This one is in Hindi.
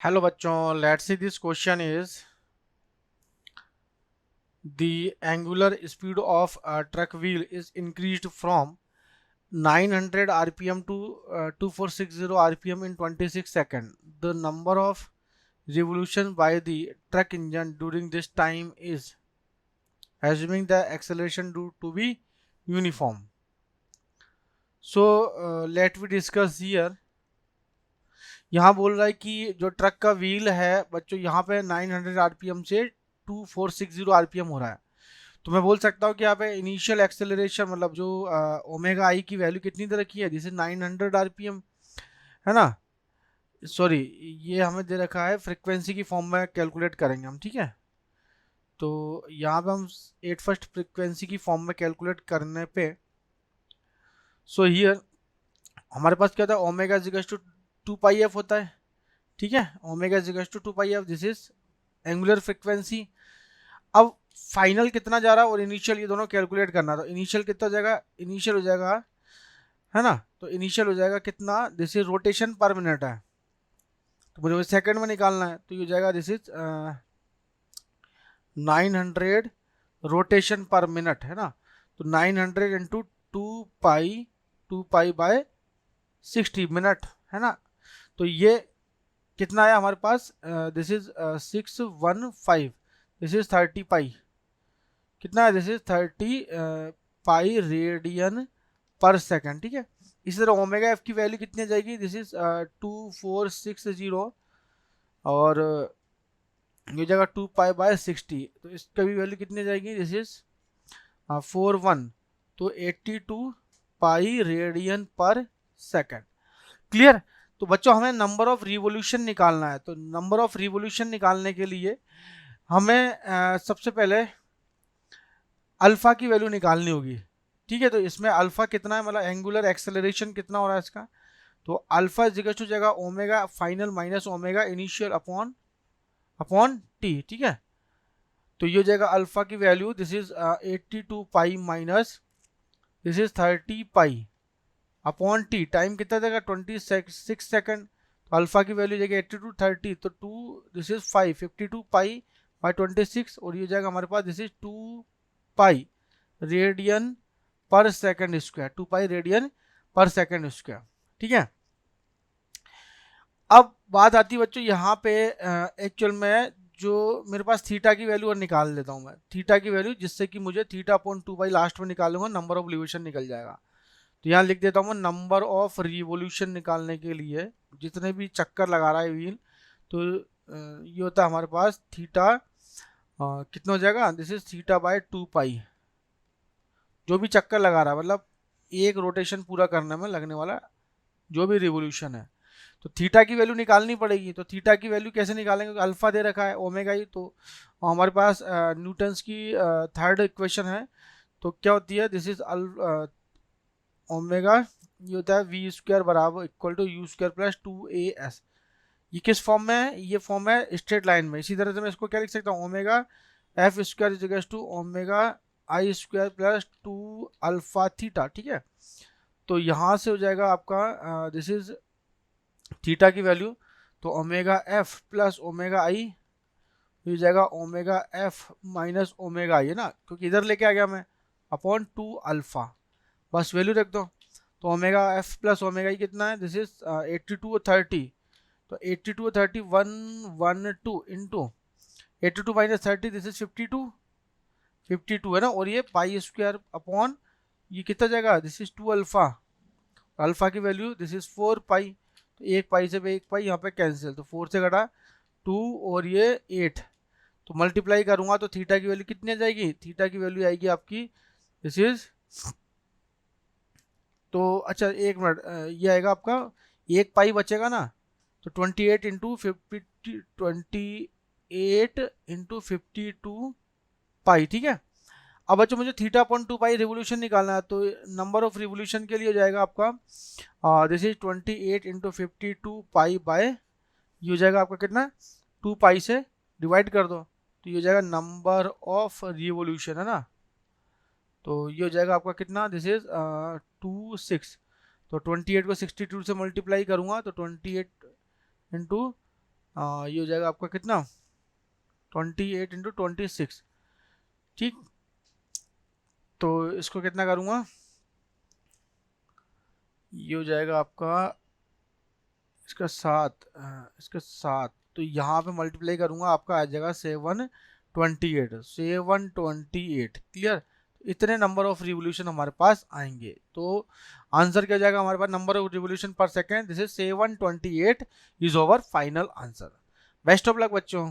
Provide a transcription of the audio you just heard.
हेलो बच्चों, let's see this question is the angular speed of a truck wheel is increased from 900 rpm to 2460 rpm in 26 seconds. The number of revolutions by the truck engine during this time is, assuming the acceleration due to be uniform. So let we discuss here. यहाँ बोल रहा है कि जो ट्रक का व्हील है बच्चों, यहाँ पे 900 आरपीएम से 2460 आरपीएम हो रहा है। तो मैं बोल सकता हूँ कि यहाँ पे इनिशियल एक्सेलरेशन मतलब जो ओमेगा आई की वैल्यू कितनी दे रखी है, जैसे 900 आरपीएम है ना। सॉरी, ये हमें दे रखा है फ्रीक्वेंसी की फॉर्म में कैलकुलेट करेंगे हम, ठीक है। तो यहाँ पे हम एट फर्स्ट फ्रीक्वेंसी की फॉर्म में कैलकुलेट करने पे सो हियर हमारे पास क्या था, omega equals to 2 pi f होता है, ठीक है। Omega equals to 2 pi f, this is angular frequency. अब फाइनल कितना जा रहा है और इनिशियल, ये दोनों कैलकुलेट करना। तो इनिशियल कितना हो जाएगा, इनिशियल हो जाएगा है ना। तो इनिशियल हो जाएगा कितना, दिस इज रोटेशन पर मिनट है, तो मुझे सेकंड में निकालना है। तो ये हो जाएगा दिस इज 900 रोटेशन पर मिनट है ना। तो 900 इंटू 2 पाई बाय 60 मिनट है ना। तो ये कितना आया हमारे पास, दिस इज 615, दिस इज 30 पाई, कितना है, दिस इज 30 पाई रेडियन पर सेकंड, ठीक है। इसी तरह ओमेगा एफ की वैल्यू कितनी आ जाएगी, दिस इज 2460 और ये जगह 2 पाई बाय 60, तो इसका भी वैल्यू कितनी आ जाएगी, दिस इज 41, तो 82 पाई रेडियन पर सेकंड। क्लियर। तो बच्चों हमें नंबर ऑफ रिवोल्यूशन निकालना है। तो नंबर ऑफ रिवोल्यूशन निकालने के लिए हमें सबसे पहले अल्फा की वैल्यू निकालनी होगी, ठीक है। तो इसमें अल्फा कितना है, मतलब एंगुलर एक्सेलरेशन कितना हो रहा है इसका। तो अल्फा इज टू जाएगा omega final minus omega initial upon upon T, ठीक है। तो ये हो जाएगा अल्फा की value, this is 82 pi minus this is 30 pi upon T. Time कितना देगा, 26 सेकंड। तो अल्फा की वैल्यू जाएगी 82 30, तो 2 दिस इज 5 52 पाई बाई 26, और ये हो जाएगा हमारे पास दिस इज 2 पाई रेडियन पर सेकंड स्क्वायर, 2 पाई रेडियन पर सेकंड स्क्वायर, ठीक है। अब बात आती है बच्चों यहाँ पे एक्चुअल में जो मेरे पास थीटा की वैल्यू और निकाल लेता हूँ मैं, थीटा की वैल्यू, जिससे कि मुझे थीटा अपॉन 2 पाई लास्ट में निकालूंगा, नंबर ऑफ रिवोल्यूशन निकल जाएगा। तो यहाँ लिख देता हूँ मैं, नंबर ऑफ रिवोल्यूशन निकालने के लिए जितने भी चक्कर लगा रहा है व्हील, तो ये होता है हमारे पास थीटा, कितना हो जाएगा, दिस इज थीटा बाय 2 पाई, जो भी चक्कर लगा रहा है मतलब एक रोटेशन पूरा करने में लगने वाला जो भी रिवोल्यूशन है। तो थीटा की वैल्यू निकालनी पड़ेगी। तो थीटा की वैल्यू कैसे निकालेंगे, क्योंकि अल्फा दे रखा है ओमेगा ही, तो हमारे पास न्यूटन्स की थर्ड इक्वेशन है। तो क्या होती है, दिस इज ओमेगा, ये होता है वी स्क्वायर बराबर equal to u square plus 2 AS। ये किस फॉर्म में है, ये फॉर्म है स्ट्रेट लाइन में। इसी तरह से मैं इसको क्या लिख सकता हूँ, omega f square is to omega i square plus 2 alpha theta, ठीक है। तो यहाँ से हो जाएगा आपका दिस इज थीटा की वैल्यू, तो omega f plus omega i हो जाएगा omega f minus omega i, है ना, क्योंकि इधर लेके आ गया मैं अपॉन 2 अल्फा, बस वैल्यू रख दो। तो ओमेगा एफ प्लस ओमेगा ई कितना है, दिस इज 82 और 30, तो 82 और 30 112 इंटू 82 माइनस 30, दिस इज 52 है ना, और ये पाई स्क्वायर अपॉन ये कितना जाएगा, दिस इज 2 अल्फा, अल्फा की वैल्यू दिस इज 4 पाई, तो एक पाई से एक पाई यहाँ पे कैंसिल, तो 4 से घटा 2 और ये 8, तो मल्टीप्लाई करूंगा तो थीटा की वैल्यू कितनी आ जाएगी, थीटा की वैल्यू आएगी आपकी दिस इज, तो अच्छा एक मिनट, ये आएगा आपका एक पाई बचेगा ना, तो 28 इंटू 50, 28 इंटू 52 पाई, ठीक है। अब बच्चों मुझे थीटा अपॉन 2 पाई रिवोल्यूशन निकालना है। तो नंबर ऑफ रिवोल्यूशन के लिए हो जाएगा आपका this is 28 into 52 pi by, ये हो जाएगा आपका कितना, 2 पाई से डिवाइड कर दो, तो ये हो जाएगा नंबर ऑफ रिवोल्यूशन, है ना। तो ये हो जाएगा आपका कितना, दिस इज 26, तो 28 को 62 से मल्टीप्लाई करूंगा तो 28 इंटू ये हो जाएगा आपका कितना 28 इंटू 26, ठीक। तो इसको कितना करूँगा, ये हो जाएगा आपका इसका 7, इसका 7, तो यहाँ पे मल्टीप्लाई करूँगा आपका आ जाएगा 728 क्लियर। इतने नंबर ऑफ रिवोल्यूशन हमारे पास आएंगे, तो आंसर क्या जाएगा हमारे पास, number of revolution per second, this is 728 is over final answer. Best of luck बच्चों।